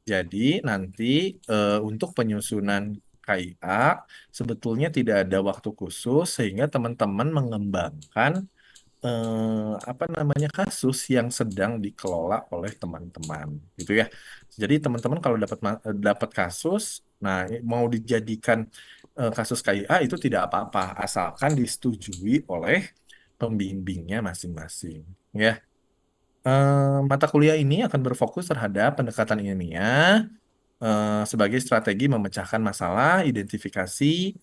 Jadi nanti untuk penyusunan KIA sebetulnya tidak ada waktu khusus sehingga teman-teman mengembangkan apa namanya kasus yang sedang dikelola oleh teman-teman gitu ya. Jadi teman-teman kalau dapat kasus, nah mau dijadikan kasus KIA itu tidak apa-apa asalkan disetujui oleh pembimbingnya masing-masing ya. Mata kuliah ini akan berfokus terhadap pendekatan ilmiah sebagai strategi memecahkan masalah, identifikasi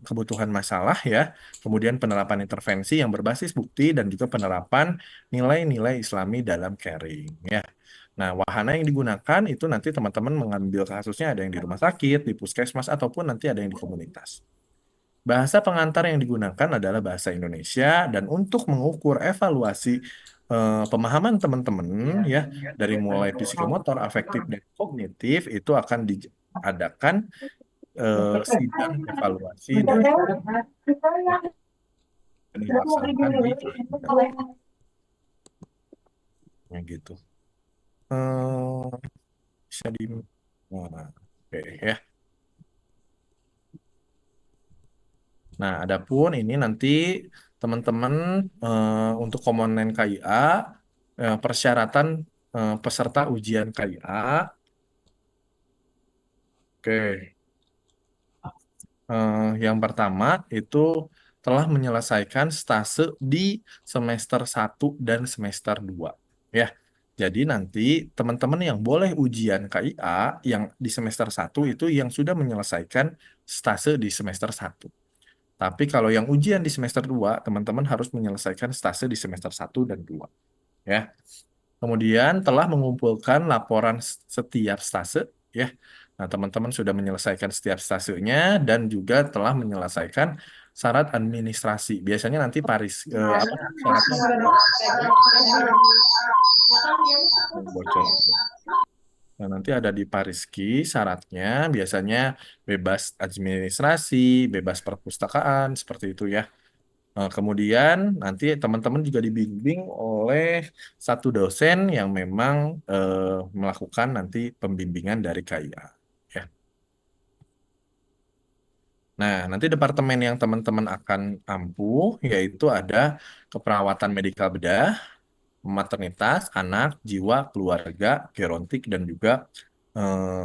kebutuhan masalah ya, kemudian penerapan intervensi yang berbasis bukti dan juga penerapan nilai-nilai Islami dalam caring ya. Nah, wahana yang digunakan itu nanti teman-teman mengambil kasusnya ada yang di rumah sakit, di puskesmas ataupun nanti ada yang di komunitas. Bahasa pengantar yang digunakan adalah bahasa Indonesia dan untuk mengukur evaluasi pemahaman teman-teman ya dari mulai psikomotor, afektif dan kognitif itu akan diadakan sidang evaluasi dan dilaksanakan di ya gitu. Eh, bisa di nah, oke ya. Nah, adapun ini nanti teman-teman untuk komponen KIA persyaratan peserta ujian KIA. Oke, yang pertama itu telah menyelesaikan stase di semester 1 dan semester 2. Ya. Jadi nanti teman-teman yang boleh ujian KIA yang di semester 1 itu yang sudah menyelesaikan stase di semester 1. Tapi kalau yang ujian di semester 2, teman-teman harus menyelesaikan stase di semester 1 dan 2. Ya. Kemudian telah mengumpulkan laporan setiap stase, ya. Nah, teman-teman sudah menyelesaikan setiap stasenya dan juga telah menyelesaikan syarat administrasi. Biasanya nanti Paris apa syaratnya bocor. Nah, nanti ada di Pariski syaratnya biasanya bebas administrasi, bebas perpustakaan seperti itu ya. Kemudian nanti teman-teman juga dibimbing oleh satu dosen yang memang melakukan nanti pembimbingan dari KIA. Ya. Nah, nanti departemen yang teman-teman akan ampuh yaitu ada keperawatan medikal bedah, maternitas, anak, jiwa, keluarga, gerontik, dan juga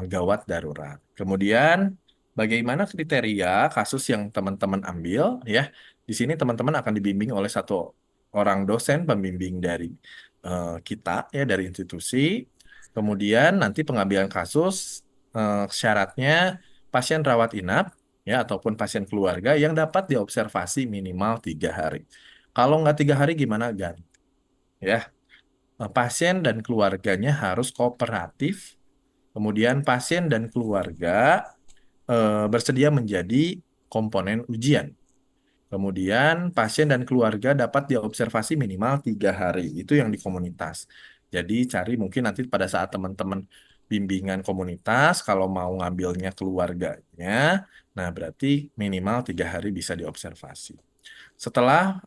gawat darurat. Kemudian, bagaimana kriteria kasus yang teman-teman ambil? Ya, di sini teman-teman akan dibimbing oleh satu orang dosen pembimbing dari kita, ya dari institusi. Kemudian nanti pengambilan kasus syaratnya pasien rawat inap, ya ataupun pasien keluarga yang dapat diobservasi minimal 3 hari. Kalau nggak 3 hari gimana, Gan? Ya, pasien dan keluarganya harus kooperatif. Kemudian pasien dan keluarga bersedia menjadi komponen ujian. Kemudian pasien dan keluarga dapat diobservasi minimal 3 hari. Itu yang di komunitas. Jadi cari mungkin nanti pada saat teman-teman bimbingan komunitas, kalau mau ngambilnya keluarganya, nah berarti minimal 3 hari bisa diobservasi. Setelah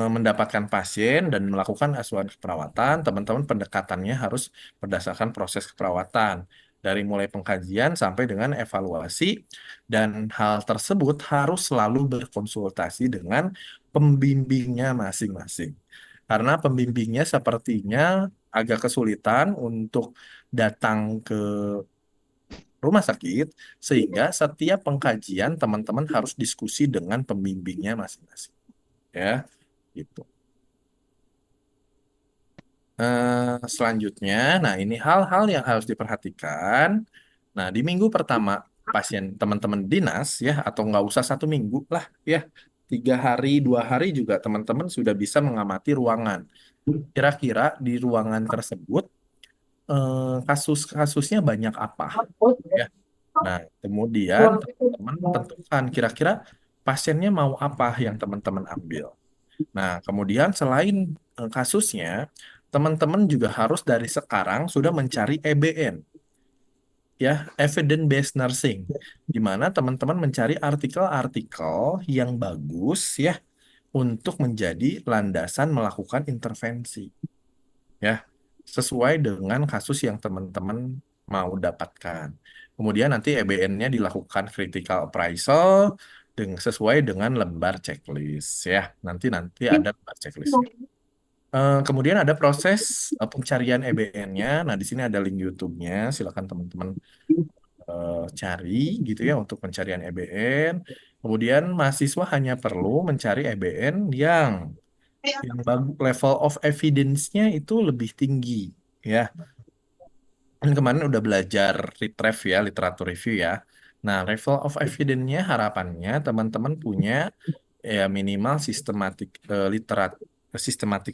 mendapatkan pasien dan melakukan asuhan keperawatan, teman-teman pendekatannya harus berdasarkan proses keperawatan. Dari mulai pengkajian sampai dengan evaluasi, dan hal tersebut harus selalu berkonsultasi dengan pembimbingnya masing-masing. Karena pembimbingnya sepertinya agak kesulitan untuk datang ke rumah sakit, sehingga setiap pengkajian teman-teman harus diskusi dengan pembimbingnya masing-masing. Ya, gitu. Selanjutnya, nah ini hal-hal yang harus diperhatikan. Nah, di minggu pertama pasien teman-teman dinas ya, atau nggak usah 1 minggu lah ya, 3 hari, 2 hari juga teman-teman sudah bisa mengamati ruangan. Kira-kira di ruangan tersebut kasus-kasusnya banyak apa ya. Nah, kemudian teman-teman tentukan kira-kira pasiennya mau apa yang teman-teman ambil. Nah, kemudian selain kasusnya, teman-teman juga harus dari sekarang sudah mencari EBN, ya, Evidence Based Nursing, di mana teman-teman mencari artikel-artikel yang bagus, ya, untuk menjadi landasan melakukan intervensi, ya, sesuai dengan kasus yang teman-teman mau dapatkan. Kemudian nanti EBN-nya dilakukan critical appraisal sesuai dengan lembar checklist ya. Nanti nanti ada lembar checklistnya. Kemudian ada proses pencarian EBN-nya. Nah, di sini ada link YouTube-nya. Silakan teman-teman cari gitu ya untuk pencarian EBN. Kemudian mahasiswa hanya perlu mencari EBN yang level of evidence-nya itu lebih tinggi ya. Kan kemarin udah belajar retrieve ya, literatur review ya. Nah, level of evidence-nya harapannya teman-teman punya ya minimal systematic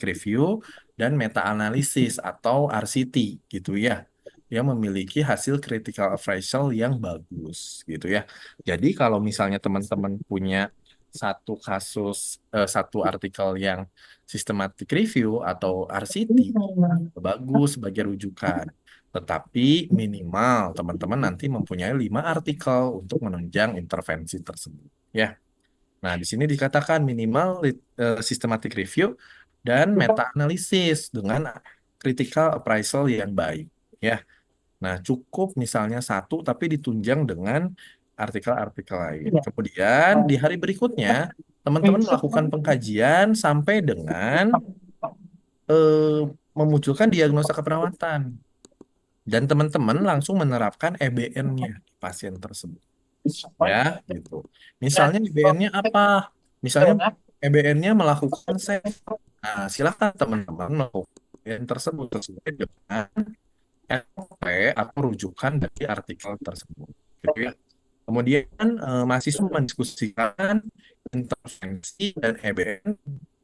review dan meta analisis atau RCT gitu ya. Yang memiliki hasil critical appraisal yang bagus gitu ya. Jadi kalau misalnya teman-teman punya satu artikel yang systematic review atau RCT bagus sebagai rujukan. Tetapi minimal teman-teman nanti mempunyai 5 artikel untuk menunjang intervensi tersebut. Ya. Nah, di sini dikatakan minimal systematic review dan meta analisis dengan critical appraisal yang baik. Ya. Nah, cukup misalnya satu tapi ditunjang dengan artikel-artikel lain. Kemudian di hari berikutnya teman-teman melakukan pengkajian sampai dengan eh, memunculkan diagnosa keperawatan. Dan teman-teman langsung menerapkan EBN-nya di pasien tersebut. Ya, gitu. Misalnya EBN-nya apa? Misalnya EBN-nya melakukan SEF. Nah, silakan teman-teman melakukan EBN tersebut sesuai dengan SOP atau rujukan dari artikel tersebut. Gitu ya. Kemudian mahasiswa mendiskusikan intervensi dan EBN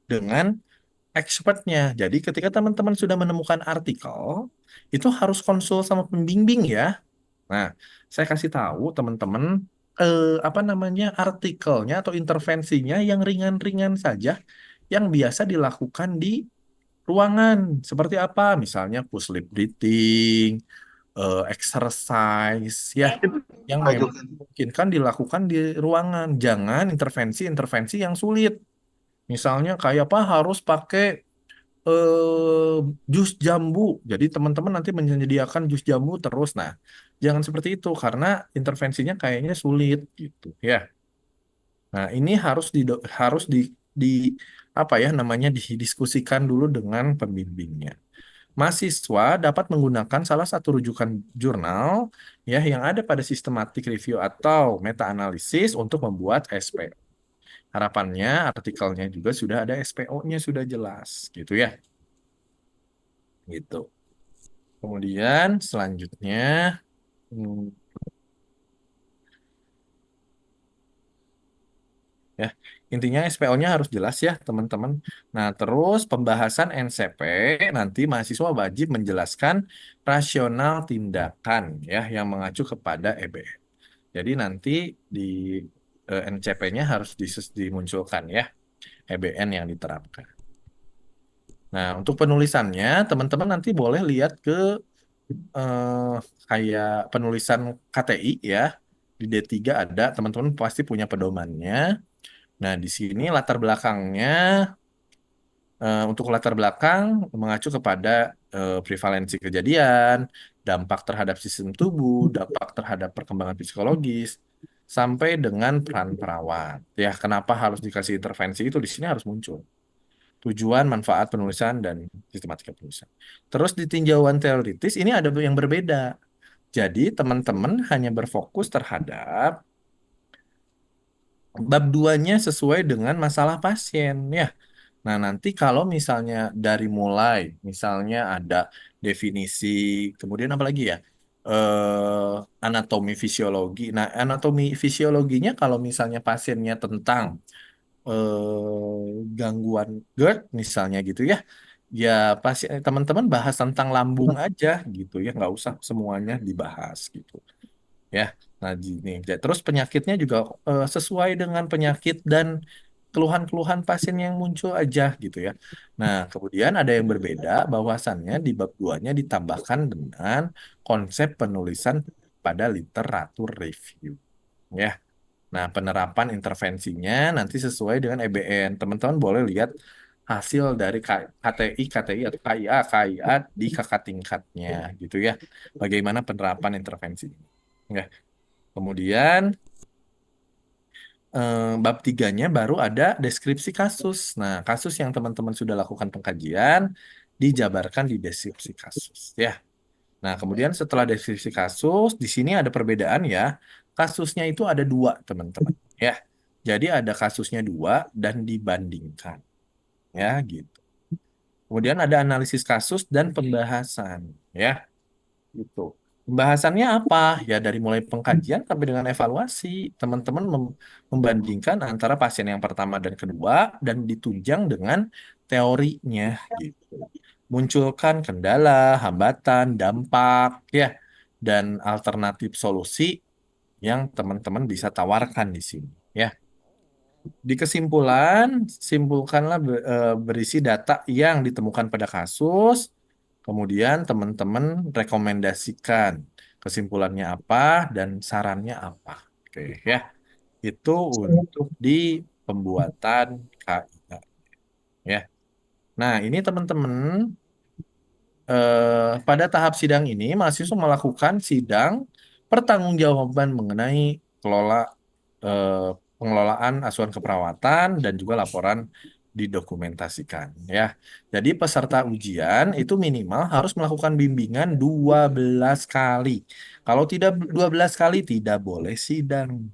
dengan expertnya. Jadi ketika teman-teman sudah menemukan artikel, itu harus konsul sama pembimbing ya. Nah, saya kasih tahu teman-teman apa namanya artikelnya atau intervensinya yang ringan-ringan saja yang biasa dilakukan di ruangan. Seperti apa? Misalnya push lip breathing, exercise ya yang memang mungkin kan dilakukan di ruangan. Jangan intervensi-intervensi yang sulit. Misalnya kayak apa harus pakai jus jambu. Jadi teman-teman nanti menyediakan jus jambu terus. Nah, jangan seperti itu karena intervensinya kayaknya sulit gitu ya. Nah, ini harus di apa ya namanya didiskusikan dulu dengan pembimbingnya. Mahasiswa dapat menggunakan salah satu rujukan jurnal ya yang ada pada sistematik review atau meta analisis untuk membuat SPO. Harapannya artikelnya juga sudah ada SPO-nya sudah jelas gitu ya. Gitu. Kemudian selanjutnya, hmm, ya intinya SPO-nya harus jelas ya teman-teman. Nah terus pembahasan NCP nanti mahasiswa wajib menjelaskan rasional tindakan ya yang mengacu kepada EBN. Jadi nanti di NCP-nya harus dimunculkan ya EBN yang diterapkan. Nah untuk penulisannya teman-teman nanti boleh lihat ke eh, kayak penulisan KTI ya. Di D3 ada, teman-teman pasti punya pedomannya. Nah, di sini latar belakangnya, untuk latar belakang mengacu kepada prevalensi kejadian, dampak terhadap sistem tubuh, dampak terhadap perkembangan psikologis, sampai dengan peran perawat. Ya, kenapa harus dikasih intervensi itu di sini harus muncul. Tujuan, manfaat penulisan, dan sistematika penulisan. Terus di tinjauan teoritis ini ada yang berbeda. Jadi teman-teman hanya berfokus terhadap bab 2-nya sesuai dengan masalah pasien ya. Nah, nanti kalau misalnya dari mulai misalnya ada definisi, kemudian apa lagi ya? Anatomi fisiologi. Nah, anatomi fisiologinya kalau misalnya pasiennya tentang gangguan GERD misalnya gitu ya. Ya, pasien teman-teman bahas tentang lambung aja gitu ya, nggak usah semuanya dibahas gitu ya. Nah, gini. Terus penyakitnya juga sesuai dengan penyakit dan keluhan-keluhan pasien yang muncul aja gitu ya. Nah, kemudian ada yang berbeda bahwasannya di bab 2-nya ditambahkan dengan konsep penulisan pada literatur review ya. Nah, penerapan intervensinya nanti sesuai dengan EBN. Teman-teman boleh lihat hasil dari KTI atau KIA di kakak tingkatnya gitu ya. Bagaimana penerapan intervensi ini. Ya. Kemudian bab tiganya baru ada deskripsi kasus. Nah, kasus yang teman-teman sudah lakukan pengkajian dijabarkan di deskripsi kasus ya. Nah, kemudian setelah deskripsi kasus, di sini ada perbedaan ya. Kasusnya itu ada dua, teman-teman. Ya, jadi ada kasusnya dua dan dibandingkan. Ya, gitu. Kemudian ada analisis kasus dan pembahasan. Ya, gitu. Pembahasannya apa? Ya, dari mulai pengkajian sampai dengan evaluasi. Teman-teman membandingkan antara pasien yang pertama dan kedua dan ditunjang dengan teorinya. Gitu. Munculkan kendala, hambatan, dampak, ya, dan alternatif solusi yang teman-teman bisa tawarkan di sini. Ya, di kesimpulan, simpulkanlah berisi data yang ditemukan pada kasus, kemudian teman-teman rekomendasikan kesimpulannya apa dan sarannya apa. Oke, ya, itu untuk di pembuatan KIA. Ya, nah ini teman-teman pada tahap sidang ini, mahasiswa melakukan sidang pertanggungjawaban mengenai kelola eh, pengelolaan asuhan keperawatan dan juga laporan didokumentasikan ya. Jadi peserta ujian itu minimal harus melakukan bimbingan 12 kali. Kalau tidak 12 kali tidak boleh sidang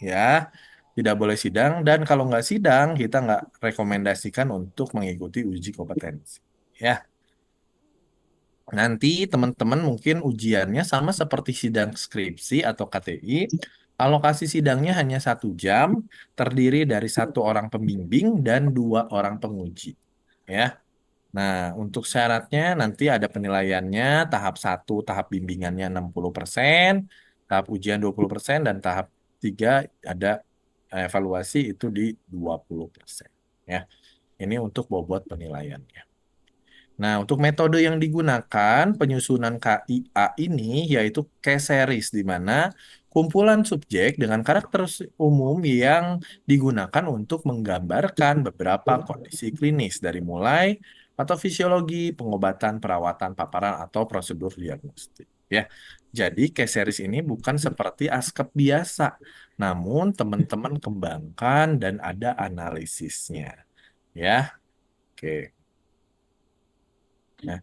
ya. Tidak boleh sidang dan kalau nggak sidang kita nggak rekomendasikan untuk mengikuti uji kompetensi. Ya. Nanti teman-teman mungkin ujiannya sama seperti sidang skripsi atau KTI. Alokasi sidangnya hanya 1 jam, terdiri dari 1 orang pembimbing dan 2 orang penguji. Ya. Nah, untuk syaratnya nanti ada penilaiannya tahap 1, tahap bimbingannya 60%, tahap ujian 20%, dan tahap 3 ada evaluasi itu di 20%. Ya. Ini untuk bobot penilaiannya. Nah, untuk metode yang digunakan penyusunan KIA ini yaitu case series di mana kumpulan subjek dengan karakter umum yang digunakan untuk menggambarkan beberapa kondisi klinis dari mulai patofisiologi, pengobatan, perawatan, paparan atau prosedur diagnostik. Ya. Jadi case series ini bukan seperti ASKEP biasa, namun teman-teman kembangkan dan ada analisisnya. Ya. Oke. Nah,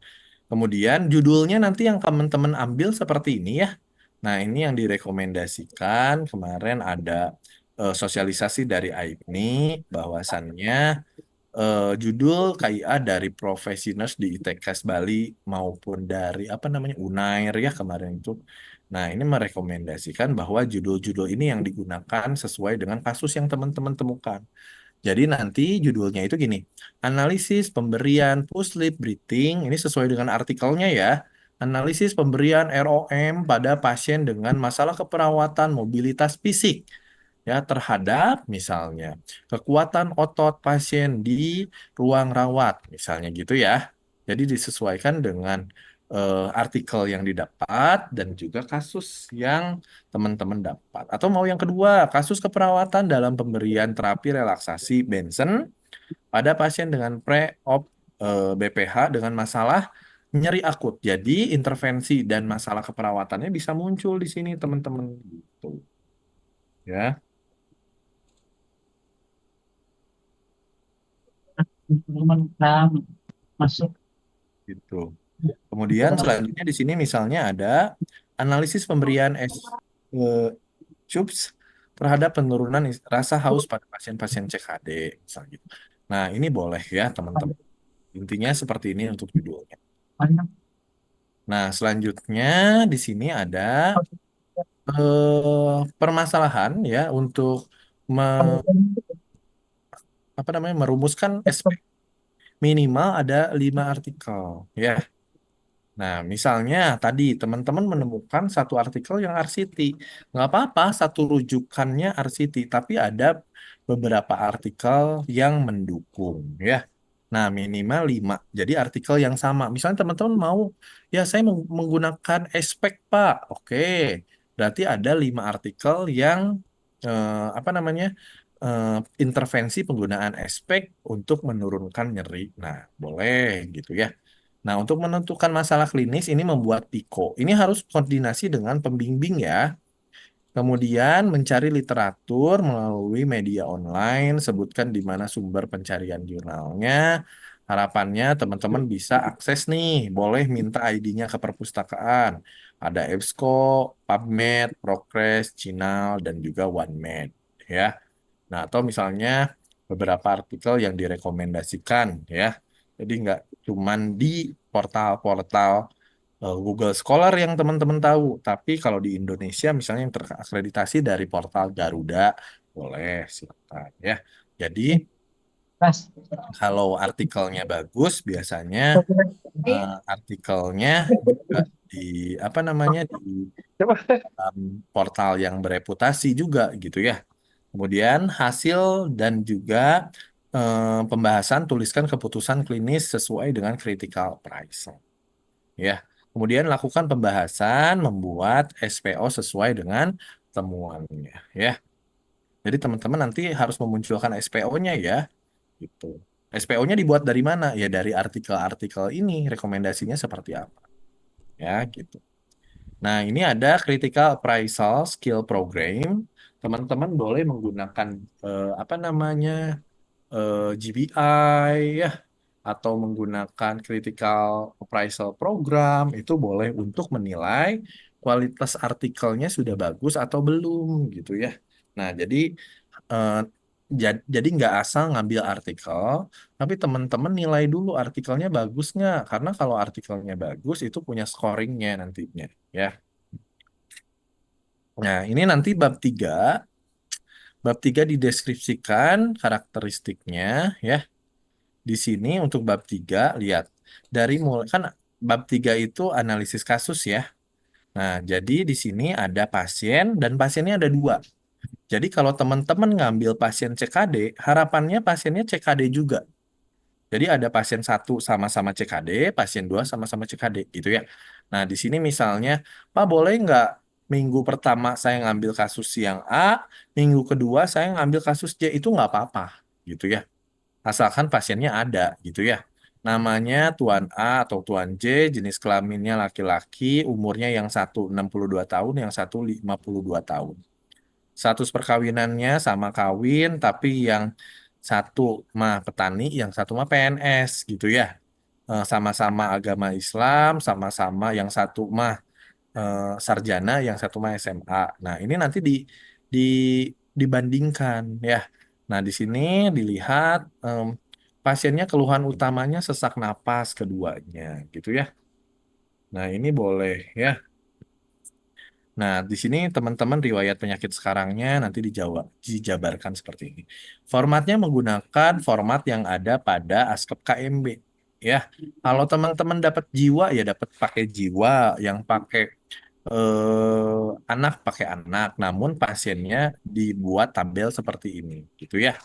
kemudian judulnya nanti yang teman-teman ambil seperti ini ya. Nah, ini yang direkomendasikan kemarin ada sosialisasi dari AIPNI bahwasannya judul KIA dari Profesi Nurse di ITKes Bali maupun dari apa namanya Unair ya kemarin itu. Nah, ini merekomendasikan bahwa judul-judul ini yang digunakan sesuai dengan kasus yang teman-teman temukan. Jadi nanti judulnya itu gini, analisis pemberian push sleep breathing, ini sesuai dengan artikelnya ya, analisis pemberian ROM pada pasien dengan masalah keperawatan mobilitas fisik ya terhadap misalnya kekuatan otot pasien di ruang rawat, misalnya gitu ya. Jadi disesuaikan dengan artikel yang didapat dan juga kasus yang teman-teman dapat. Atau mau yang kedua, kasus keperawatan dalam pemberian terapi relaksasi Benson pada pasien dengan pre-op BPH dengan masalah nyeri akut. Jadi intervensi dan masalah keperawatannya bisa muncul di sini teman-teman gitu. Ya, teman kita masuk gitu. Kemudian selanjutnya di sini misalnya ada analisis pemberian eh, CUPS terhadap penurunan rasa haus pada pasien-pasien CKD misalnya gitu. Nah, ini boleh ya, teman-teman. Intinya seperti ini untuk judulnya. banyak Nah, selanjutnya di sini ada permasalahan ya untuk me- apa namanya merumuskan SP minimal ada 5 artikel ya. Nah, misalnya tadi teman-teman menemukan satu artikel yang RCT, nggak apa-apa satu rujukannya RCT, tapi ada beberapa artikel yang mendukung ya. Nah, minimal 5. Jadi artikel yang sama. Misalnya teman-teman mau, ya saya menggunakan aspek Pak. Oke, berarti ada 5 artikel yang apa namanya? intervensi penggunaan espek untuk menurunkan nyeri. Nah, boleh gitu ya. Nah, untuk menentukan masalah klinis ini membuat PICO. Ini harus koordinasi dengan pembimbing ya. Kemudian mencari literatur melalui media online, sebutkan di mana sumber pencarian jurnalnya. Harapannya teman-teman bisa akses nih, boleh minta ID-nya ke perpustakaan. Ada EBSCO, PubMed, Progress, Cinal, dan juga OneMed ya. Nah, atau misalnya beberapa artikel yang direkomendasikan ya. Jadi nggak cuman di portal-portal Google Scholar yang teman-teman tahu, tapi kalau di Indonesia misalnya yang terakreditasi dari portal Garuda, boleh silakan ya. Jadi Mas. kalau artikelnya bagus, biasanya artikelnya juga di apa namanya di portal yang bereputasi juga gitu ya. Kemudian hasil dan juga pembahasan tuliskan keputusan klinis sesuai dengan critical price. Ya. Kemudian lakukan pembahasan membuat SPO sesuai dengan temuannya ya. Jadi teman-teman nanti harus memunculkan SPO-nya ya gitu. SPO-nya dibuat dari mana? Ya dari artikel-artikel ini rekomendasinya seperti apa ya gitu. Nah, ini ada Critical Appraisal Skill Program. Teman-teman boleh menggunakan apa namanya GPI ya atau menggunakan Critical Appraisal Program itu boleh untuk menilai kualitas artikelnya sudah bagus atau belum gitu ya. Nah, eh, jadi nggak asal ngambil artikel, tapi teman-teman nilai dulu artikelnya bagus nggak? Karena kalau artikelnya bagus itu punya scoringnya nantinya ya. Nah, ini nanti bab 3. Bab 3 dideskripsikan karakteristiknya ya. Di sini untuk bab 3 lihat dari mulai kan bab 3 itu analisis kasus ya. Nah, jadi di sini ada pasien dan pasiennya ada dua. Jadi kalau teman-teman ngambil pasien CKD, harapannya pasiennya CKD juga. Jadi ada pasien satu sama-sama CKD, pasien dua sama-sama CKD gitu ya. Nah, di sini misalnya, Pak boleh nggak minggu pertama saya ngambil kasus yang A, minggu kedua saya ngambil kasus C, itu nggak apa-apa gitu ya. Asalkan pasiennya ada gitu ya. Namanya Tuan A atau Tuan J, jenis kelaminnya laki-laki, umurnya yang satu 62 tahun, yang satu 52 tahun. Status perkawinannya sama kawin, tapi yang satu mah petani, yang satu mah PNS gitu ya. Sama-sama agama Islam, sama-sama yang satu mah sarjana, yang satu mah SMA. Nah, ini nanti di dibandingkan ya. Nah, di sini dilihat pasiennya keluhan utamanya sesak napas keduanya gitu ya. Nah, ini boleh ya. Nah, di sini teman-teman riwayat penyakit sekarangnya nanti dijabarkan seperti ini. Formatnya menggunakan format yang ada pada Askep KMB. Ya, kalau teman-teman dapat jiwa ya dapat pakai jiwa, yang pakai anak pakai anak, namun pasiennya dibuat tabel seperti ini, gitu ya.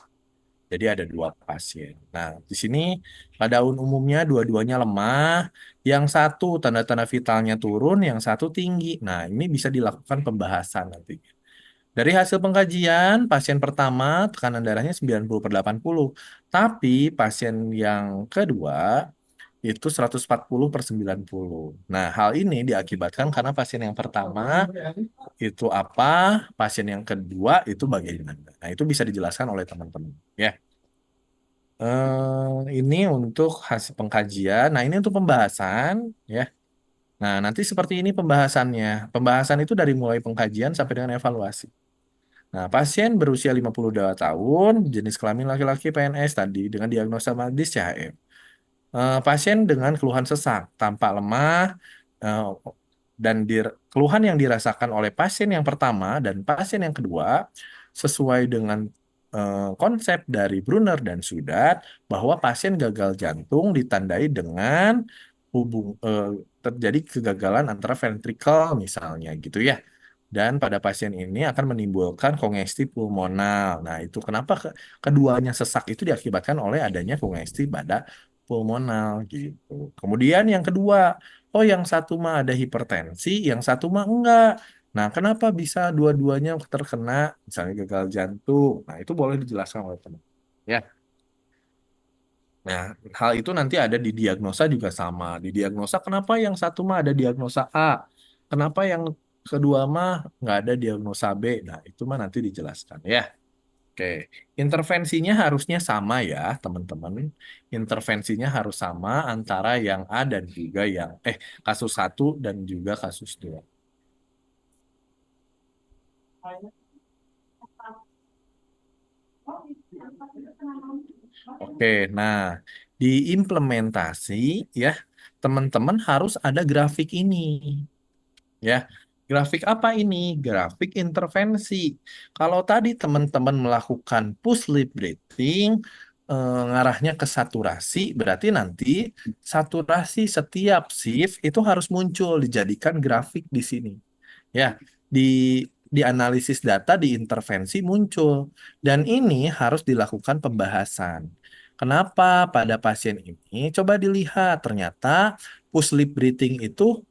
Jadi ada dua pasien. Nah, di sini pada umumnya dua-duanya lemah, yang satu tanda-tanda vitalnya turun, yang satu tinggi. Nah, ini bisa dilakukan pembahasan nanti. Dari hasil pengkajian, pasien pertama tekanan darahnya 90/80. Tapi pasien yang kedua itu 140/90. Nah, hal ini diakibatkan karena pasien yang pertama itu apa, pasien yang kedua itu bagaimana. Nah, itu bisa dijelaskan oleh teman-teman. Ya. Ini untuk hasil pengkajian. Nah, ini untuk pembahasan, ya. Nah, nanti seperti ini pembahasannya. Pembahasan itu dari mulai pengkajian sampai dengan evaluasi. Nah, pasien berusia 52 tahun, jenis kelamin laki-laki PNS tadi dengan diagnosa medis CHM. Pasien dengan keluhan sesak, tampak lemah, eh, dan keluhan yang dirasakan oleh pasien yang pertama dan pasien yang kedua sesuai dengan konsep dari Brunner dan Sudat bahwa pasien gagal jantung ditandai dengan terjadi kegagalan antara ventrikel misalnya gitu ya. Dan pada pasien ini akan menimbulkan kongesti pulmonal. Nah, itu kenapa keduanya sesak itu diakibatkan oleh adanya kongesti pada pulmonal gitu. Kemudian yang kedua, oh yang satu mah ada hipertensi, yang satu mah enggak. Nah, kenapa bisa dua-duanya terkena, misalnya gagal jantung? Nah, itu boleh dijelaskan oleh teman. Ya, nah hal itu nanti ada di diagnosa juga sama. Di diagnosa, kenapa yang satu mah ada diagnosa A, kenapa yang kedua mah nggak ada diagnosa B? Nah, itu mah nanti dijelaskan ya. Oke, intervensinya harusnya sama ya, teman-teman. Intervensinya harus sama antara yang A dan juga yang kasus satu dan juga kasus dua. Oke, nah di implementasi ya, teman-teman harus ada grafik ini ya. Grafik apa ini? Grafik intervensi. Kalau tadi teman-teman melakukan push lip breathing, ngarahnya ke saturasi, berarti nanti saturasi setiap shift itu harus muncul dijadikan grafik di sini. Ya, di analisis data di intervensi muncul dan ini harus dilakukan pembahasan. Kenapa pada pasien ini? Coba dilihat ternyata push lip breathing itu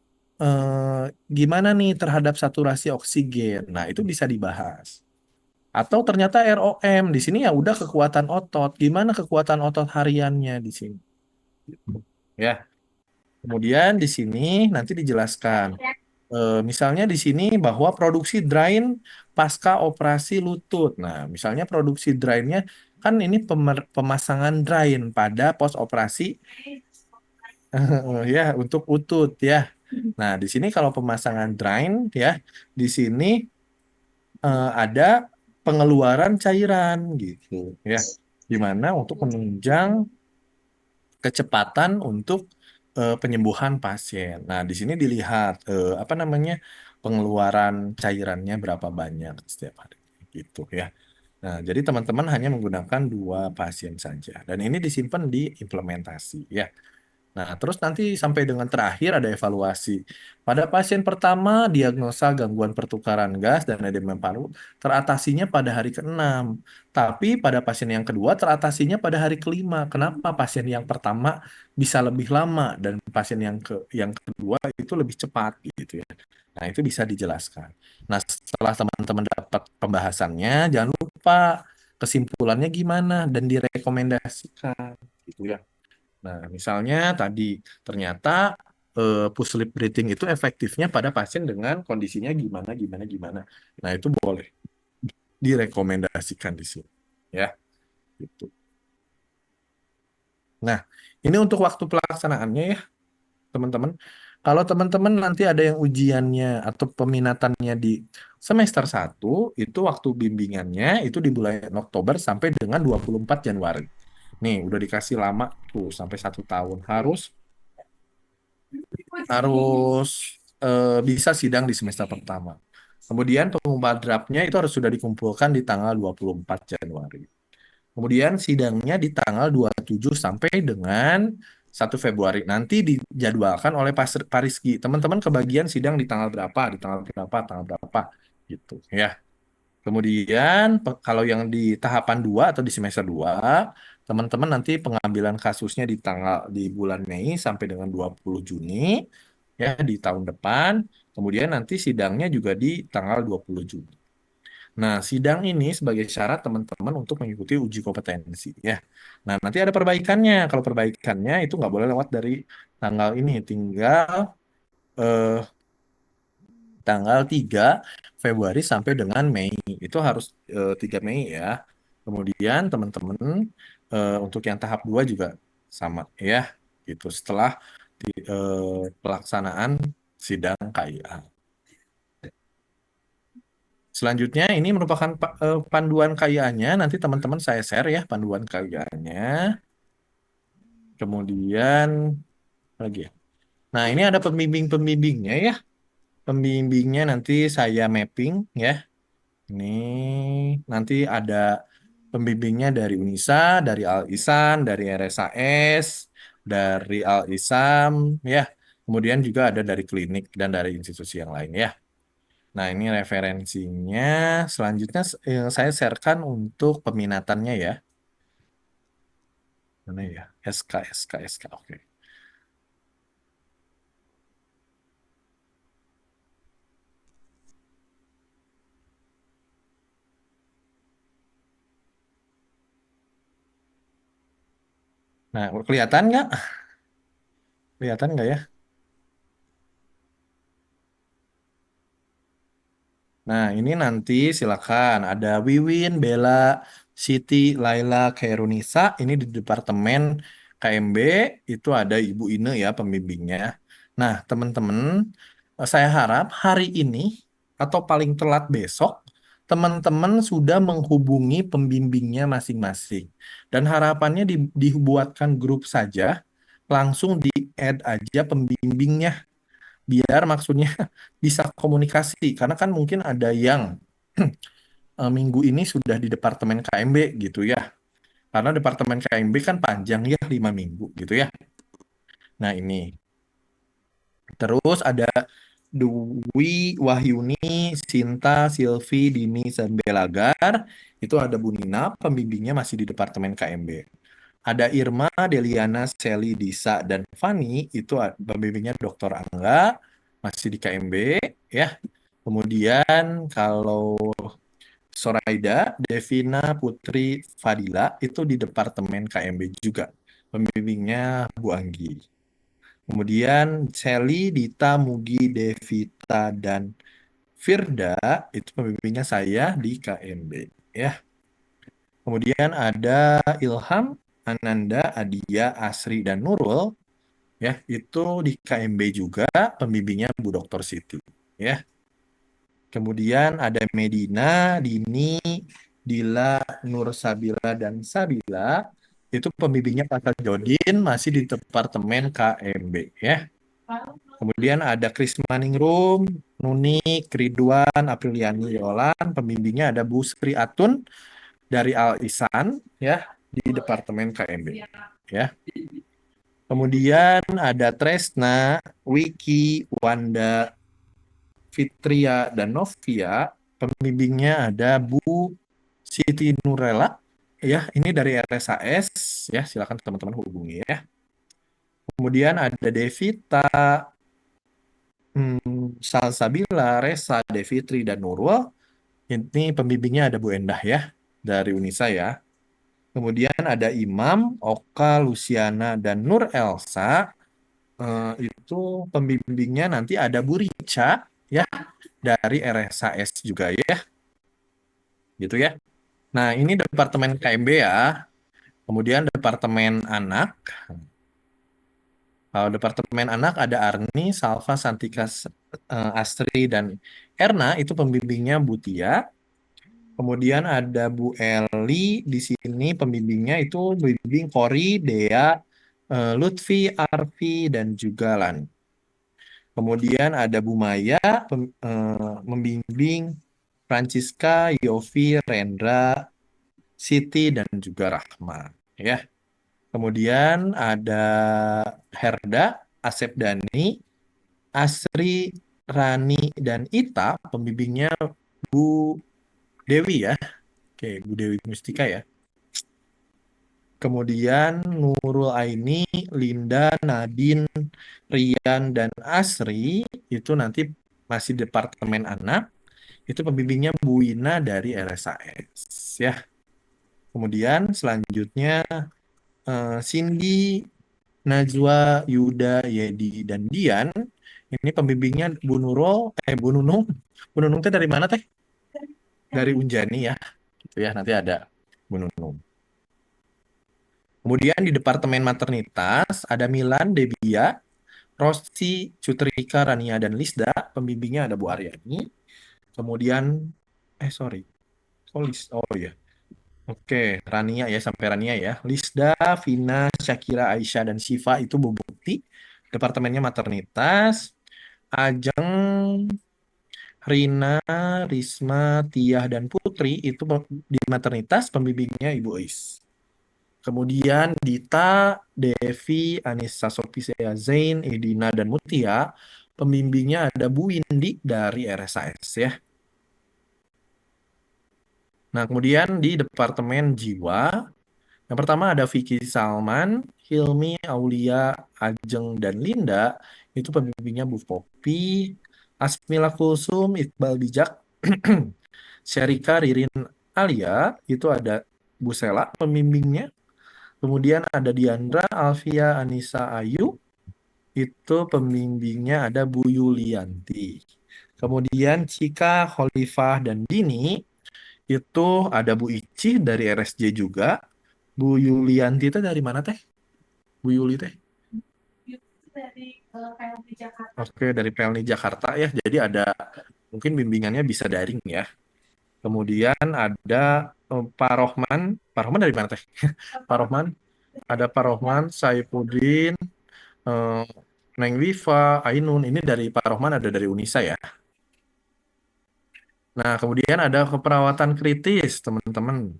gimana nih terhadap saturasi oksigen. Nah, itu bisa dibahas. Atau ternyata ROM di sini ya udah kekuatan otot. Gimana kekuatan otot hariannya di sini? Ya. Kemudian di sini nanti dijelaskan. Misalnya di sini bahwa produksi drain pasca operasi lutut. Nah, misalnya produksi drainnya kan ini pemasangan drain pada pos operasi ya untuk lutut ya. Nah, di sini kalau pemasangan drain ya, di sini ada pengeluaran cairan gitu ya. Di mana untuk menunjang kecepatan untuk penyembuhan pasien. Nah, di sini dilihat apa namanya pengeluaran cairannya berapa banyak setiap hari gitu ya. Nah, jadi teman-teman hanya menggunakan dua pasien saja dan ini disimpan di implementasi ya. Nah, terus nanti sampai dengan terakhir ada evaluasi. Pada pasien pertama, diagnosa gangguan pertukaran gas dan edema paru teratasinya pada hari ke-6. Tapi pada pasien yang kedua teratasinya pada hari ke-5. Kenapa pasien yang pertama bisa lebih lama dan pasien yang kedua itu lebih cepat gitu ya. Nah, itu bisa dijelaskan. Nah, setelah teman-teman dapat pembahasannya, jangan lupa kesimpulannya gimana dan direkomendasikan gitu ya. Nah, misalnya tadi ternyata push lip breathing itu efektifnya pada pasien dengan kondisinya gimana, gimana, gimana. Nah, itu boleh direkomendasikan di sini. Ya, gitu. Nah, ini untuk waktu pelaksanaannya ya, teman-teman. Kalau teman-teman nanti ada yang ujiannya atau peminatannya di semester 1, itu waktu bimbingannya itu di bulan Oktober sampai dengan 24 Januari. Nih, udah dikasih lama tuh sampai 1 tahun. Harus bisa sidang di semester pertama. Kemudian pengumpulan draftnya itu harus sudah dikumpulkan di tanggal 24 Januari. Kemudian sidangnya di tanggal 27 sampai dengan 1 Februari. Nanti dijadwalkan oleh Pak Rizky. Teman-teman kebagian sidang di tanggal berapa, di tanggal berapa, gitu ya. Kemudian kalau yang di tahapan 2 atau di semester 2, teman-teman nanti pengambilan kasusnya di bulan Mei sampai dengan 20 Juni ya di tahun depan. Kemudian nanti sidangnya juga di tanggal 20 Juni. Nah, sidang ini sebagai syarat teman-teman untuk mengikuti uji kompetensi ya. Nah, nanti ada perbaikannya. Kalau perbaikannya itu nggak boleh lewat dari tanggal ini, tinggal eh, tanggal 3 Februari sampai dengan Mei. Itu harus 3 Mei ya. Kemudian teman-teman untuk yang tahap 2 juga sama ya. Gitu setelah pelaksanaan sidang KIA. Selanjutnya ini merupakan panduan KIA-nya. Nanti teman-teman saya share ya panduan KIA-nya. Kemudian lagi ya. Nah, ini ada pembimbing-pembimbingnya ya. Pembimbingnya nanti saya mapping ya. Ini nanti ada pembimbingnya dari Unisa, dari Al Ihsan, dari RSAS, dari Al Isam, ya. Kemudian juga ada dari klinik dan dari institusi yang lain ya. Nah, ini referensinya. Selanjutnya saya sharekan untuk peminatannya ya. Mana ya? SK, SK, SK. Oke. Nah, kelihatan nggak? Kelihatan nggak ya? Nah, ini nanti silakan ada Wiwin, Bella, Siti, Laila, Khairunisa. Ini di Departemen KMB itu ada Ibu Ine ya pembimbingnya. Nah, teman-teman, saya harap hari ini atau paling telat besok teman-teman sudah menghubungi pembimbingnya masing-masing. Dan harapannya dibuatkan grup saja, langsung di-add aja pembimbingnya biar maksudnya bisa komunikasi karena kan mungkin ada yang minggu ini sudah di Departemen KMB gitu ya karena Departemen KMB kan panjang ya 5 minggu gitu ya. Nah ini terus ada Dwi, Wahyuni, Sinta, Silvi, Dini, dan Belagar itu ada Bu Nina pembimbingnya masih di Departemen KMB. Ada Irma, Deliana, Sally, Disa, dan Fani itu pembimbingnya Dr. Angga masih di KMB ya. Kemudian kalau Soraida, Devina, Putri, Fadila itu di Departemen KMB juga. Pembimbingnya Bu Anggi. Kemudian Sally, Dita, Mugi, Devita, dan Firda itu pembimbingnya saya di KMB. Ya. Kemudian ada Ilham, Ananda, Adia, Asri, dan Nurul. Ya, itu di KMB juga pembimbingnya Bu Dr. Siti. Ya. Kemudian ada Medina, Dini, Dila, Nur Sabila, dan Sabila. Itu pembimbingnya Pak Jodin masih di Departemen KMB ya. Kemudian ada Kris Maningrum, Nuni, Ridwan, Apriliani, Yolan. Pembimbingnya ada Bu Sri Atun dari Al Ihsan ya di Departemen KMB ya. Kemudian ada Tresna, Wiki, Wanda, Fitria, dan Novia. Pembimbingnya ada Bu Siti Nurela. Ya, ini dari RSAS. Ya, silakan teman-teman hubungi ya. Kemudian ada Devita, Salsabila, Resa, Devitri, dan Nurul. Ini pembimbingnya ada Bu Endah ya, dari Unisa ya. Kemudian ada Imam, Oka, Luciana, dan Nur Elsa. Itu pembimbingnya nanti ada Bu Rica ya, dari RSAS juga ya, gitu ya. Nah, ini Departemen KMB ya. Kemudian Departemen Anak. Kalau Departemen Anak ada Arni, Salva, Santika, Astri, dan Erna. Itu pembimbingnya Bu Tia. Kemudian ada Bu Eli di sini pembimbingnya itu pembimbing Kori, Dea, Lutfi, Arfi, dan juga Lan. Kemudian ada Bu Maya membimbing Francisca, Yofi, Rendra, Siti, dan juga Rahma. Ya. Kemudian ada Herda, Asep Dani, Asri, Rani, dan Ita, pembimbingnya Bu Dewi ya. Oke, Bu Dewi Mustika ya. Kemudian Nurul Aini, Linda, Nadine, Rian, dan Asri, itu nanti masih Departemen Anak. Itu pembimbingnya Bu Wina dari RSAS ya. Kemudian selanjutnya Cindy, Najwa, Yuda, Yedi, dan Dian. Ini pembimbingnya Bu Nurul, Bu Nunung. Bu Nunung teh dari mana teh? Dari Unjani ya. Gitu ya, nanti ada Bu Nunung. Kemudian di Departemen Maternitas ada Milan, Debia, Rosti, Cutrika, Rania, dan Lisda. Pembimbingnya ada Bu Aryani. Kemudian, sorry. Oh iya. Oke, Rania ya, sampai Rania ya. Lisda, Vina, Syakira, Aisyah, dan Siva itu Bu Bukti. Departemennya Maternitas. Ajeng, Rina, Risma, Tiah, dan Putri itu di maternitas pembimbingnya Ibu Ais. Kemudian Dita, Devi, Anissa Sofia Zain, Edina, dan Mutia. Pembimbingnya ada Bu Windy dari RSAS ya. Nah, kemudian di Departemen Jiwa, yang pertama ada Vicky Salman, Hilmi, Aulia, Ajeng, dan Linda. Itu pembimbingnya Bu Popi. Asmila Kulsum, Iqbal Bijak, Syarika, Ririn, Alia. Itu ada Bu Sela pembimbingnya. Kemudian ada Diandra Alfia Anissa Ayu, itu pembimbingnya ada Bu Yulianti. Kemudian Cika, Khalifah, dan Dini, itu ada Bu Ici dari RSJ juga. Bu Yulianti itu dari mana teh? Bu Yuli teh? Oke, dari PLNI Jakarta ya. Jadi ada mungkin bimbingannya bisa daring ya. Kemudian ada Pak Rohman. Pak Rohman dari mana teh? Pak Rohman. Ada Pak Rohman, Saifuddin, eh, Neng Viva, Ainun. Ini dari Pak Rohman ada dari Unisa ya. Nah, kemudian ada keperawatan kritis, teman-teman.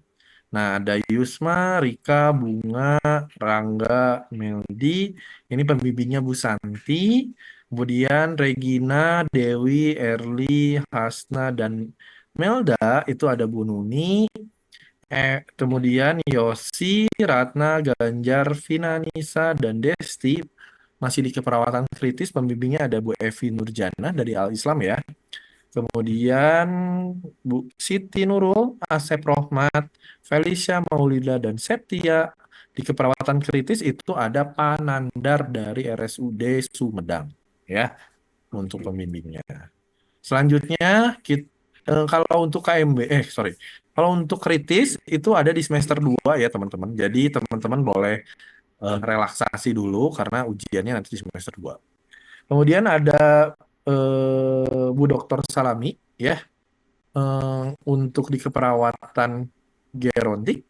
Nah, ada Yusma, Rika, Bunga, Rangga, Meldi. Ini pembimbingnya Bu Santi. Kemudian Regina, Dewi, Erli, Hasna, dan Melda. Itu ada Bu Nuni. Kemudian Yosi, Ratna, Ganjar, Vina, Nisa, dan Desti. Masih di keperawatan kritis, pembimbingnya ada Bu Evi Nurjana dari Al Islam ya. Kemudian Bu Siti Nurul, Asep Rohmat, Felicia Maulida, dan Septia. Di keperawatan kritis itu ada Panandar dari RSUD Sumedang ya untuk pembimbingnya. Selanjutnya kalau untuk KMB sorry. Kalau untuk kritis itu ada di semester 2 ya teman-teman. Jadi teman-teman boleh relaksasi dulu karena ujiannya nanti di semester 2. Kemudian ada Bu Dokter Salami ya untuk di keperawatan gerontik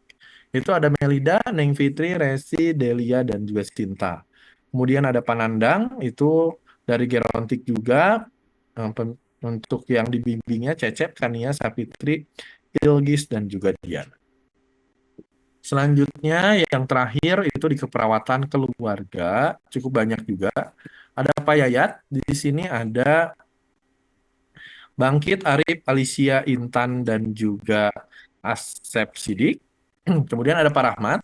itu ada Melida, Neng Fitri, Resi, Delia, dan juga Sinta. Kemudian ada Panandang itu dari gerontik juga. Untuk yang dibimbingnya Cecep, Kania, Sapitri, Ilgis, dan juga Dian. Selanjutnya yang terakhir itu di keperawatan keluarga cukup banyak juga. Ada Pak Yayat, di sini ada Bangkit, Arif, Alicia, Intan, dan juga Asep Sidik. Kemudian ada Pak Rahmat,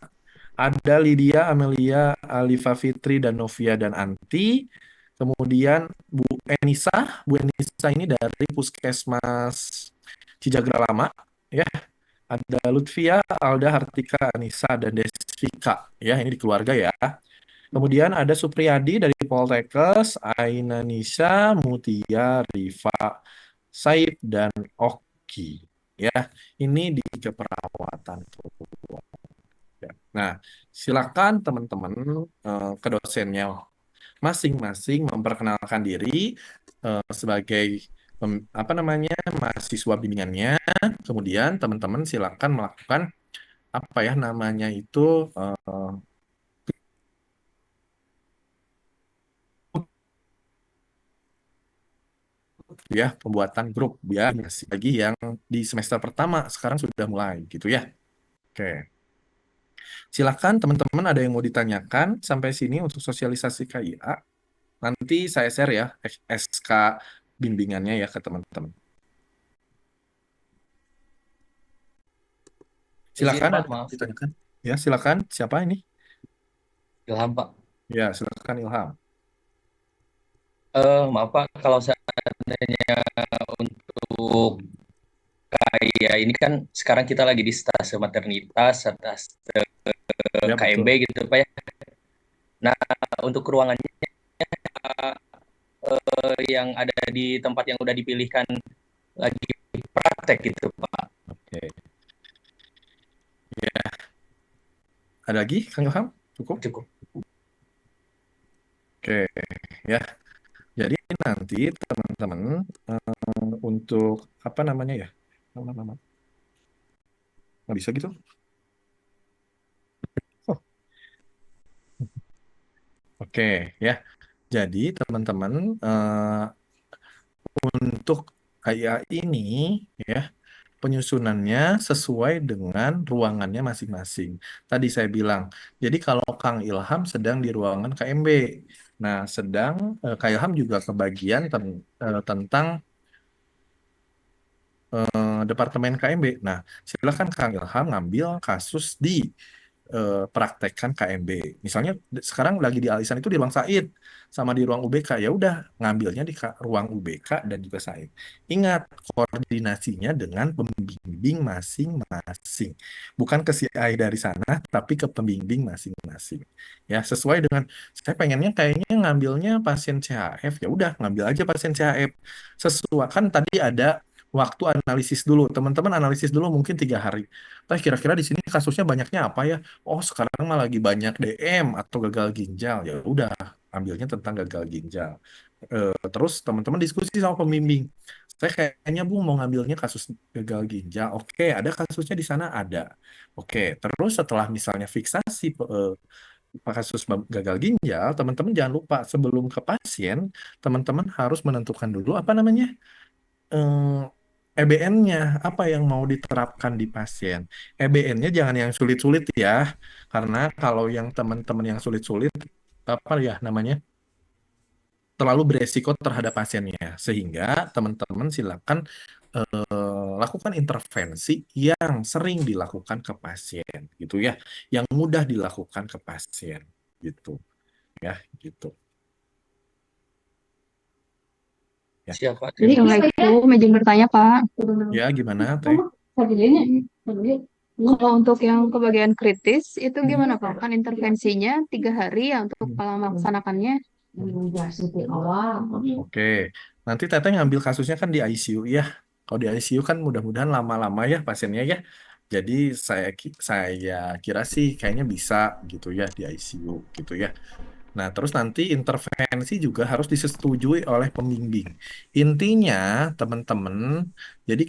ada Lydia, Amelia, Alifa Fitri, dan Novia, dan Anti. Kemudian Bu Enisa ini dari Puskesmas Cijagra Lama. Ya, ada Lutfia, Alda, Hartika, Anissa, dan Desvika. Ya, ini di keluarga ya. Kemudian ada Supriyadi dari Poltekkes, Aina Nisa, Mutia, Rifa, Saib, dan Oki. Ya, ini di keperawatan keluarga. Nah, silakan teman-teman ke dosennya masing-masing memperkenalkan diri sebagai apa namanya mahasiswa bimbingannya. Kemudian teman-teman silakan melakukan apa ya namanya itu ya pembuatan grup biar masih lagi yang di semester pertama sekarang sudah mulai gitu ya. Oke. Silakan teman-teman ada yang mau ditanyakan sampai sini untuk sosialisasi KIA. Nanti saya share ya SK bimbingannya ya ke teman-teman. Izin Silakan Pak, ada yang mau maaf. ditanyakan. Ya, silakan. Siapa ini? Ilham Pak. Ya, silakan Ilham. Maaf Pak, kalau seandainya untuk kayak ini kan sekarang kita lagi di stase maternitas atas Ya, KMB betul. gitu Pak ya. Nah, untuk ruangannya yang ada di tempat yang udah dipilihkan lagi praktek gitu Pak. Oke. Ya, ada lagi Kang Ilham? Cukup? Cukup. Oke, ya. Jadi nanti teman-teman untuk apa namanya ya? Nama-nama. Nggak bisa gitu? Oh, oke, ya. Jadi teman-teman untuk kayak ini ya penyusunannya sesuai dengan ruangannya masing-masing. Tadi saya bilang, jadi kalau Kang Ilham sedang di ruangan KMB, nah sedang Kang Ilham juga kebagian tentang Departemen KMB. Nah, silakan Kang Ilham ngambil kasus di praktekkan KMB. Misalnya sekarang lagi di Alisan itu di ruang Said sama di ruang UBK, ya udah ngambilnya di ruang UBK dan juga Said. Ingat koordinasinya dengan pembimbing masing-masing, bukan ke CI dari sana, tapi ke pembimbing masing-masing. Ya sesuai dengan saya pengennya kayaknya ngambilnya pasien CHF, ya udah ngambil aja pasien CHF. Sesuai kan tadi ada waktu analisis dulu, teman-teman analisis dulu mungkin 3 hari. Tapi kira-kira di sini kasusnya banyaknya apa ya? Oh, sekarang mah lagi banyak DM atau gagal ginjal. Ya udah, ambilnya tentang gagal ginjal. Terus teman-teman diskusi sama pembimbing. Saya kayaknya Bu mau ngambilnya kasus gagal ginjal. Oke, ada kasusnya di sana ada. Oke, terus setelah misalnya fiksasi kasus gagal ginjal, teman-teman jangan lupa sebelum ke pasien, teman-teman harus menentukan dulu apa namanya EBN-nya, apa yang mau diterapkan di pasien. EBN-nya jangan yang sulit-sulit ya, karena kalau yang teman-teman yang sulit-sulit, apa ya namanya, terlalu beresiko terhadap pasiennya. Sehingga teman-teman silakan lakukan intervensi yang sering dilakukan ke pasien, gitu ya, yang mudah dilakukan ke pasien, gitu ya, gitu ya. Siap, Pak. Terima kasih. Assalamualaikum, izin bertanya Pak. Ya, gimana Teh? Kalau untuk yang kebagian kritis itu gimana Pak? Kan intervensinya 3 hari ya untuk melaksanakannya. Oke, nanti Teteh ngambil kasusnya kan di ICU ya. Kalau di ICU kan mudah-mudahan lama-lama ya pasiennya ya. Jadi saya kira sih kayaknya bisa gitu ya di ICU gitu ya. Nah, terus nanti intervensi juga harus disetujui oleh pembimbing. Intinya, teman-teman, jadi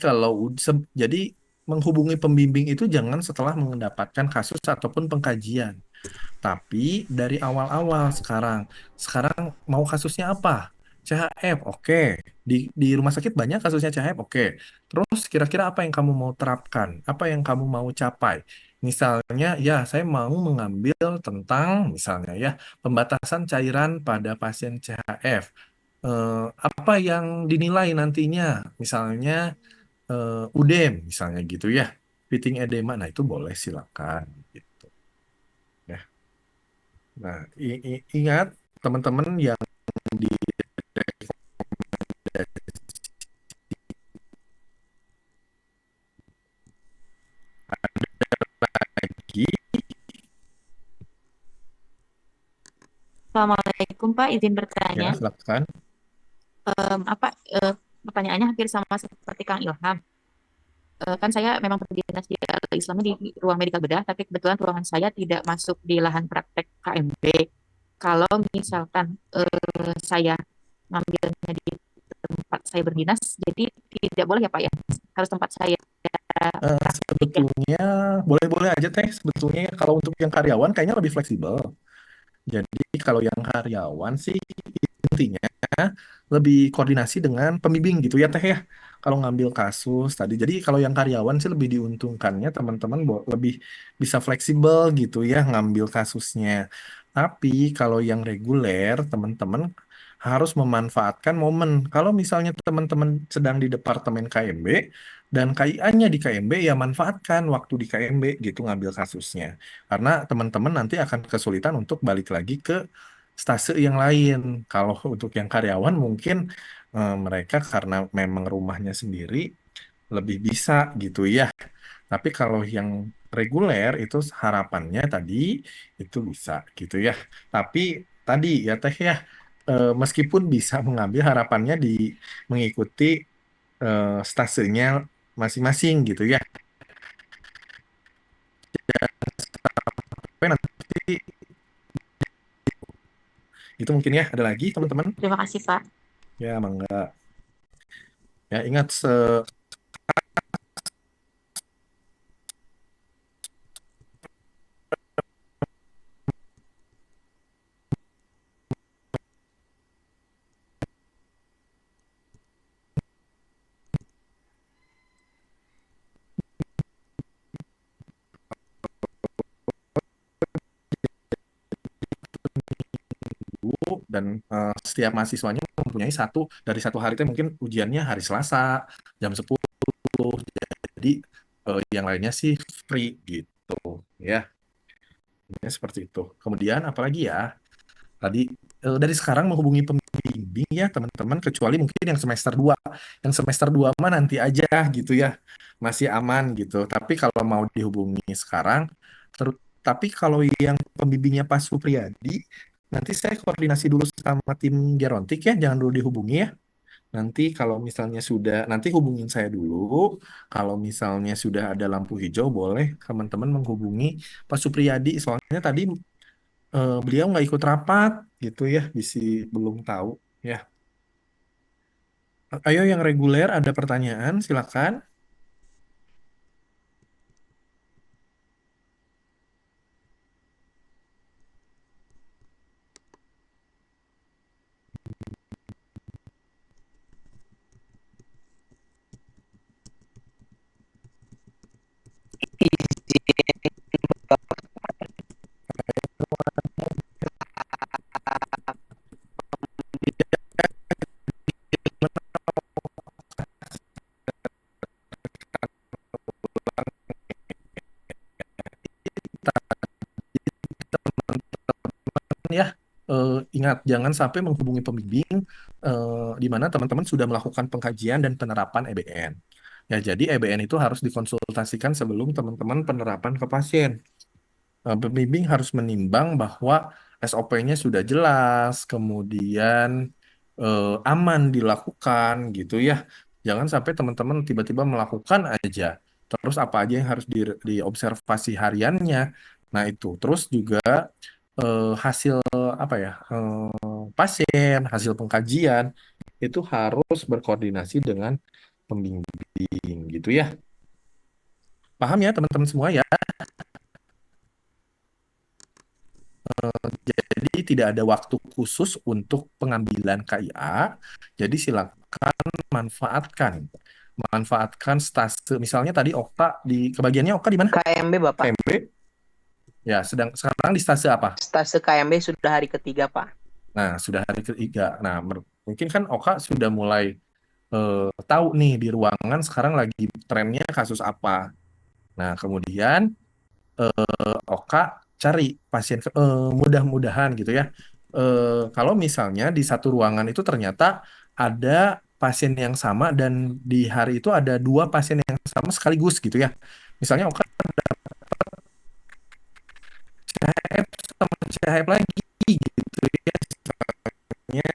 jadi menghubungi pembimbing itu jangan setelah mendapatkan kasus ataupun pengkajian. Tapi dari awal-awal sekarang. Sekarang mau kasusnya apa? CHF, oke. Di rumah sakit banyak kasusnya CHF, oke. Terus kira-kira apa yang kamu mau terapkan? Apa yang kamu mau capai? Misalnya, ya saya mau mengambil tentang, misalnya ya, pembatasan cairan pada pasien CHF. Apa yang dinilai nantinya? Misalnya, UDEM, misalnya gitu ya. Fitting edema, nah itu boleh silakan. Gitu. Ya. Nah, ingat teman-teman yang direkomendasi, Assalamualaikum Pak, izin ya bertanya. silakan. Apa pertanyaannya hampir sama seperti Kang Ilham. Kan saya memang berdinas di Islamnya di ruang medikal bedah, tapi kebetulan ruangan saya tidak masuk di lahan praktek KMB. Kalau misalkan saya ngambilnya di tempat saya berdinas, jadi tidak boleh ya Pak ya? Harus tempat saya praktik ya? Sebetulnya boleh-boleh aja teh. Sebetulnya kalau untuk yang karyawan kayaknya lebih fleksibel. Jadi kalau yang karyawan sih intinya lebih koordinasi dengan pembimbing gitu ya Teh ya. Kalau ngambil kasus tadi. Jadi kalau yang karyawan sih lebih diuntungkannya teman-teman lebih bisa fleksibel gitu ya ngambil kasusnya. Tapi kalau yang reguler teman-teman harus memanfaatkan momen. Kalau misalnya teman-teman sedang di departemen KMB dan KIA-nya di KMB ya manfaatkan waktu di KMB gitu ngambil kasusnya. Karena teman-teman nanti akan kesulitan untuk balik lagi ke stase yang lain. Kalau untuk yang karyawan mungkin mereka karena memang rumahnya sendiri lebih bisa gitu ya. Tapi kalau yang reguler itu harapannya tadi itu bisa gitu ya. Tapi tadi ya Teh ya meskipun bisa mengambil harapannya di mengikuti stasenya masing-masing gitu ya. Tapi nanti itu mungkin ya ada lagi teman-teman. Terima kasih Pak. Ya, mangga. Ya, ingat seminggu dan setiap mahasiswanya mempunyai dari 1 hari itu mungkin ujiannya hari Selasa jam 10. Jadi yang lainnya sih free gitu ya. Ya, seperti itu. Kemudian apalagi ya? Tadi dari sekarang menghubungi pembimbing ya teman-teman, kecuali mungkin yang semester 2. Yang semester 2 mah nanti aja gitu ya. Masih aman gitu. Tapi kalau mau dihubungi sekarang, tapi kalau yang pembimbingnya Pak Supriyadi, nanti saya koordinasi dulu sama tim Gerontik ya, jangan dulu dihubungi ya. Nanti kalau misalnya sudah, nanti hubungin saya dulu. Kalau misalnya sudah ada lampu hijau, boleh teman-teman menghubungi Pak Supriyadi. Soalnya tadi beliau nggak ikut rapat gitu ya, belum tahu ya. Ayo yang reguler ada pertanyaan, silakan. Ya, ingat jangan sampai menghubungi pembimbing di mana teman-teman sudah melakukan pengkajian dan penerapan EBN. Ya, jadi EBN itu harus dikonsultasikan sebelum teman-teman penerapan ke pasien. Pembimbing harus menimbang bahwa SOP-nya sudah jelas, kemudian aman dilakukan gitu ya. Jangan sampai teman-teman tiba-tiba melakukan aja. Terus apa aja yang harus diobservasi hariannya. Nah, itu. Terus juga hasil apa ya? Pasien, hasil pengkajian itu harus berkoordinasi dengan pembimbing gitu ya. Paham ya teman-teman semua ya? Jadi tidak ada waktu khusus untuk pengambilan KIA. Jadi silakan manfaatkan manfaatkan stase. Misalnya tadi Okta di kebagiannya Okta di mana? KMB Bapak. KMB. Ya, sekarang di stase apa? Stase KMB sudah hari ketiga Pak. Nah, sudah hari ketiga. Nah, mungkin kan Oka sudah mulai tahu nih di ruangan sekarang lagi trennya kasus apa. Nah, kemudian Oka cari pasien mudah-mudahan gitu ya. Kalau misalnya di satu ruangan itu ternyata ada pasien yang sama dan di hari itu ada dua pasien yang sama sekaligus gitu ya. Misalnya Oka CHF sama CHF lagi gitu ya. Misalnya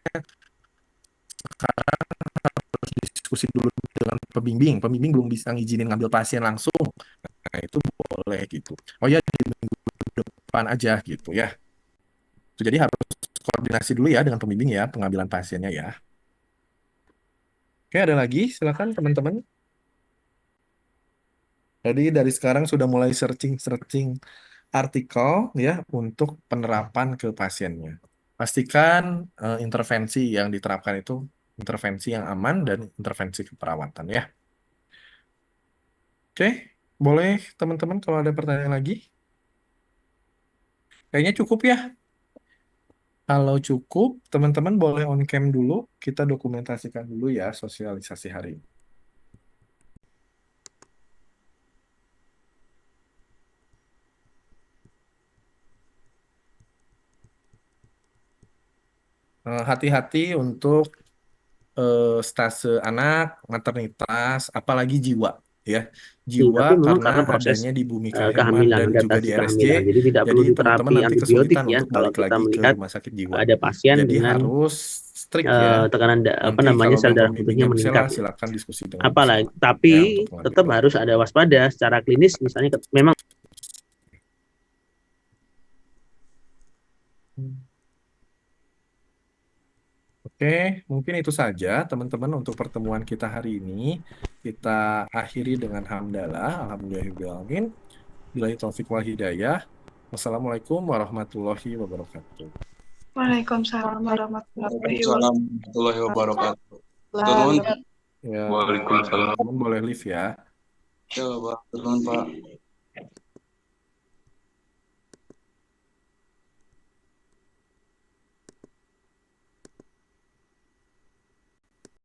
sekarang harus diskusi dulu dengan pembimbing. Pembimbing belum bisa ngizinin ngambil pasien langsung. Nah, itu boleh gitu. Oh ya, di minggu depan aja gitu ya. Jadi harus koordinasi dulu ya dengan pembimbing ya, pengambilan pasiennya ya. Oke, ada lagi? Silakan teman-teman. Jadi dari sekarang sudah mulai searching artikel ya untuk penerapan ke pasiennya. Pastikan intervensi yang diterapkan itu intervensi yang aman dan intervensi keperawatan ya. Oke, boleh teman-teman kalau ada pertanyaan lagi? Kayaknya cukup ya. Kalau cukup, teman-teman boleh on cam dulu. Kita dokumentasikan dulu ya sosialisasi hari ini. Hati-hati untuk stase anak, maternitas, apalagi jiwa ya. Jiwa Tapi memang karena karena proses adanya di Bumi Kahirman kehamilan, dan juga di adaptasi RSJ. kehamilan. Jadi tidak Jadi perlu teman-teman diterapi nanti antibiotik kesulitan ya untuk kalau balik kita lagi ke melihat rumah sakit jiwa. ada pasien Jadi dengan harus strict ya. tekanan apa Nanti namanya kalau sel mau darah putihnya pembimbingnya bisa meningkat lah, ya. silakan diskusi dengan Apalagi bersama tapi ya untuk mengambil tetap harus keputusan. ada waspada secara klinis misalnya memang Oke, mungkin itu saja teman-teman untuk pertemuan kita hari ini. Kita akhiri dengan hamdalah, alhamdulillahirobbilalamin. Billahi taufik wal hidayah. Wassalamualaikum warahmatullahi wabarakatuh. Waalaikumsalam warahmatullahi Waalaikumsalam warahmatullahi wabarakatuh. wabarakatuh. Turun. Ya, Waalaikumsalam. teman boleh live ya. Ya, Pak. Turun, Pak.